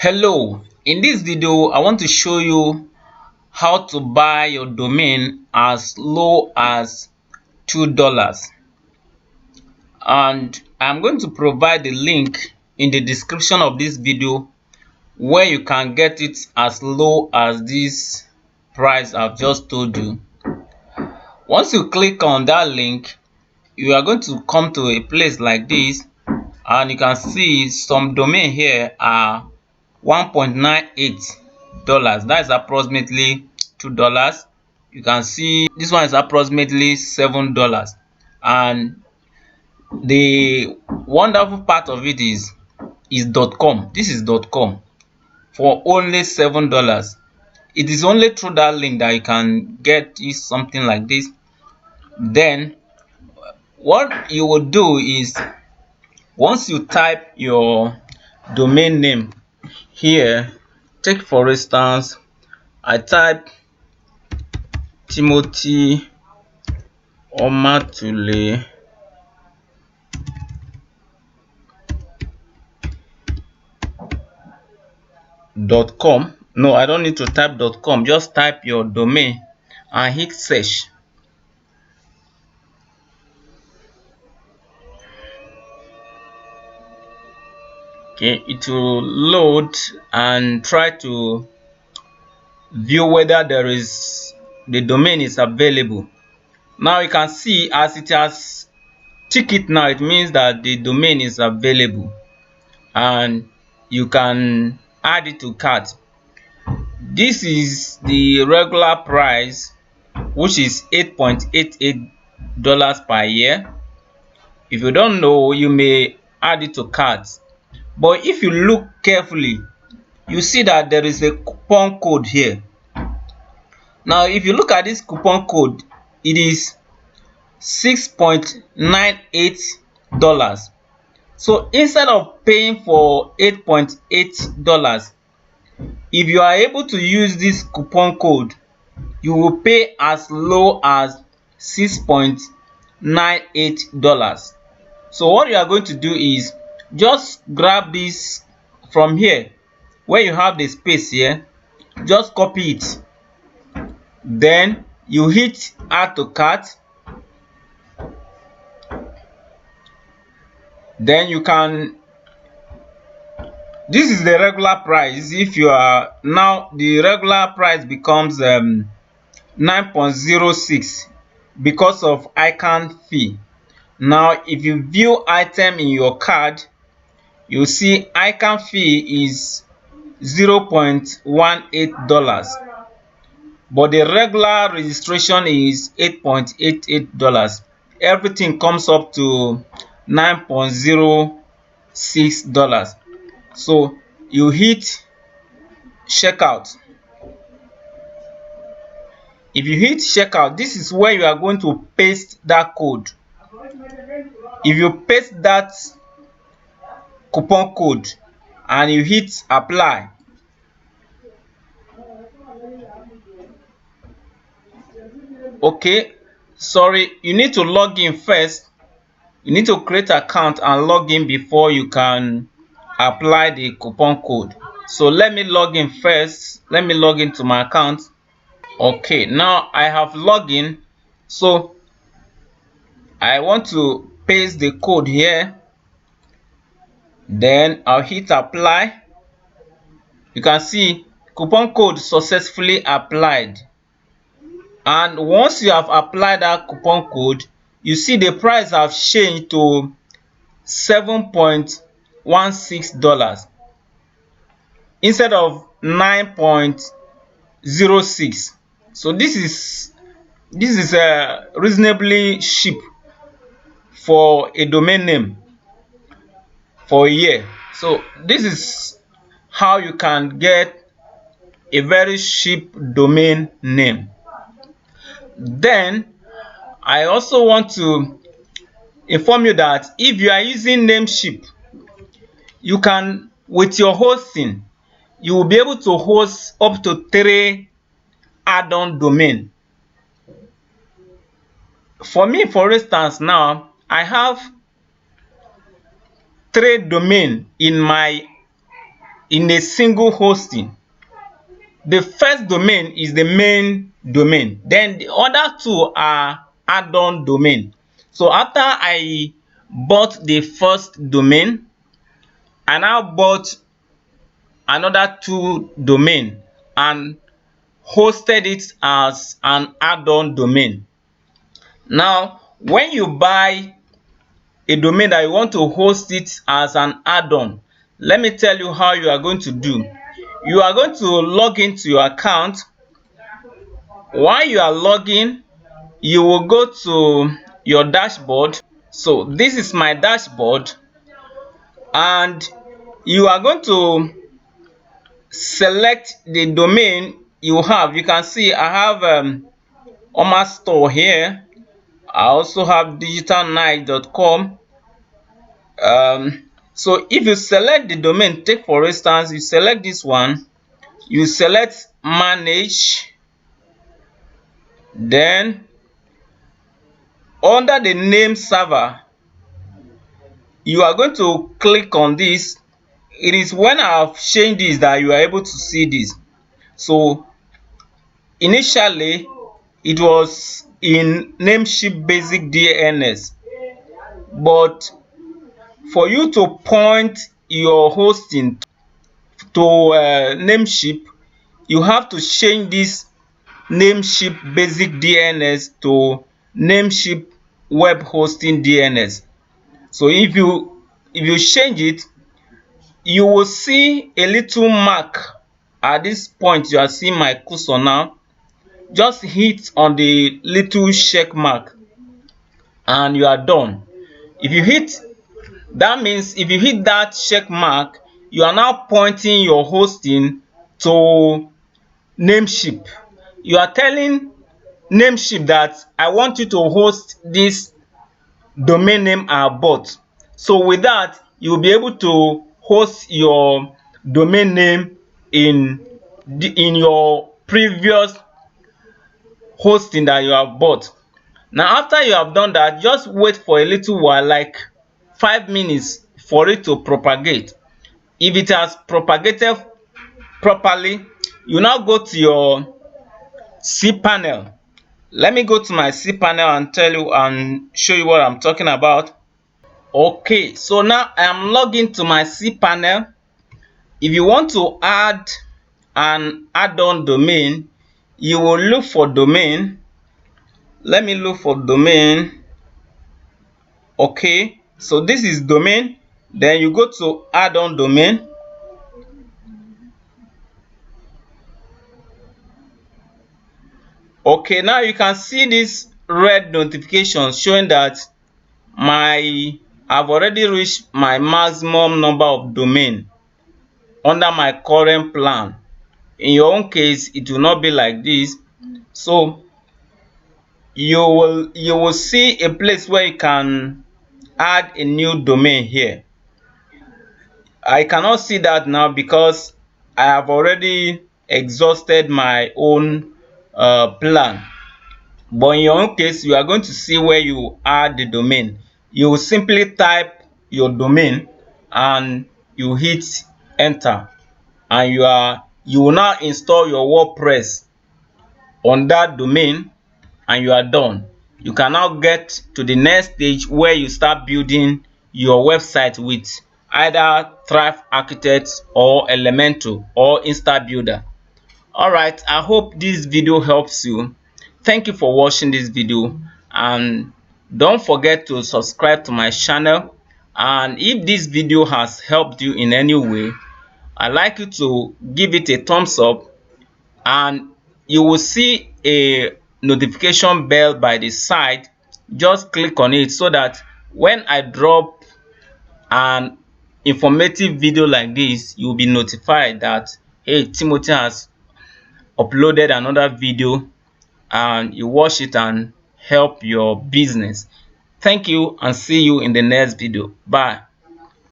Hello, in this video I want to show you how to buy your domain as low as $2, and I'm going to provide the link in the description of this video where you can get it as low as this price I've just told you. Once you click on that link, you are going to come to a place like this, and you can see some domain here are $1.98. That is approximately $2. You can see this one is approximately $7. And the wonderful part of it is .com. This is .com for only $7. It is only through that link that you can get something like this. Then what you will do is, once you type your domain name here, take for instance, I type Timothy Omatule.com. No, I don't need to type .com. Just type your domain and hit search. Okay, it will load and try to view whether the domain is available. Now you can see as it has tick it now, it means that the domain is available and you can add it to cart. This is the regular price, which is $8.88 per year. If you don't know, you may add it to cart, but if you look carefully, you see that there is a coupon code here. Now if you look at this coupon code, it is $6.98. So instead of paying for $8.8, if you are able to use this coupon code, you will pay as low as $6.98. So what you are going to do is just grab this from here where you have the space here, just copy it, then you hit add to cart. Then you can, this is the regular price. If you are now, the regular price becomes 9.06 because of ICANN fee. Now if you view item in your card, you see ICANN fee is $0.18, but the regular registration is $8.88. Everything comes up to $9.06. So you hit checkout. If you hit checkout, this is where you are going to paste that code. If you paste that coupon code and you hit apply, okay, sorry, you need to log in first. You need to create an account and log in before you can apply the coupon code. So let me log in first. Let me log into my account. Okay, now I have logged in. So I want to paste the code here. Then I'll hit apply. You can see coupon code successfully applied. And once you have applied that coupon code, you see the price have changed to $7.16 instead of $9.06. So this is reasonably cheap for a domain name for a year. So this is how you can get a very cheap domain name. Then I also want to inform you that if you are using Namecheap, you can, with your hosting, you will be able to host up to 3 add-on domain. For me, for instance, now I have 3 domain in my in a single hosting. The first domain is the main domain, then the other two are add-on domain. So after I bought the first domain, I now bought another two domain and hosted it as an add-on domain. Now when you buy a domain that you want to host it as an add-on, let me tell you how you are going to do. You are going to log into your account. While you are logging, you will go to your dashboard. So this is my dashboard, and you are going to select the domain you have. You can see I have Oma Store here. I also have digitalnight.com. So if you select the domain, take for instance, you select this one, you select manage, then under the name server, you are going to click on this. It is when I have changed this that you are able to see this. So initially it was in Namecheap Basic DNS, but for you to point your hosting to Namecheap, you have to change this Namecheap Basic DNS to Namecheap Web Hosting DNS. So if you change it, you will see a little mark at this point. You are seeing my cursor now. Just hit on the little check mark and you are done. If you hit that, means if you hit that check mark, you are now pointing your hosting to Namecheap. You are telling Namecheap that I want you to host this domain name I bought. So with that, you will be able to host your domain name in your previous hosting that you have bought. Now after you have done that, just wait for a little while, like 5 minutes, for it to propagate. If it has propagated properly, you now go to your cPanel. Let me go to my cPanel and tell you and show you what I'm talking about. Okay, so now I am logged into my cPanel. If you want to add an add-on domain, you will look for domain. Let me look for domain. Okay, so this is domain. Then you go to add-on domain. Okay, now you can see this red notification showing that I've already reached my maximum number of domain under my current plan. In your own case, it will not be like this. So you will see a place where you can add a new domain here. I cannot see that now because I have already exhausted my own plan. But in your own case, you are going to see where you add the domain. You will simply type your domain and you hit enter, and you will now install your WordPress on that domain, and you are done. You can now get to the next stage where you start building your website with either Thrive Architect or Elementor or InstaBuilder. Alright, I hope this video helps you. Thank you for watching this video, and don't forget to subscribe to my channel. And if this video has helped you in any way, I'd like you to give it a thumbs up, and you will see a notification bell by the side. Just click on it so that when I drop an informative video like this, you'll be notified that, hey, Timothy has uploaded another video, and you watch it and help your business. Thank you, and see you in the next video. Bye.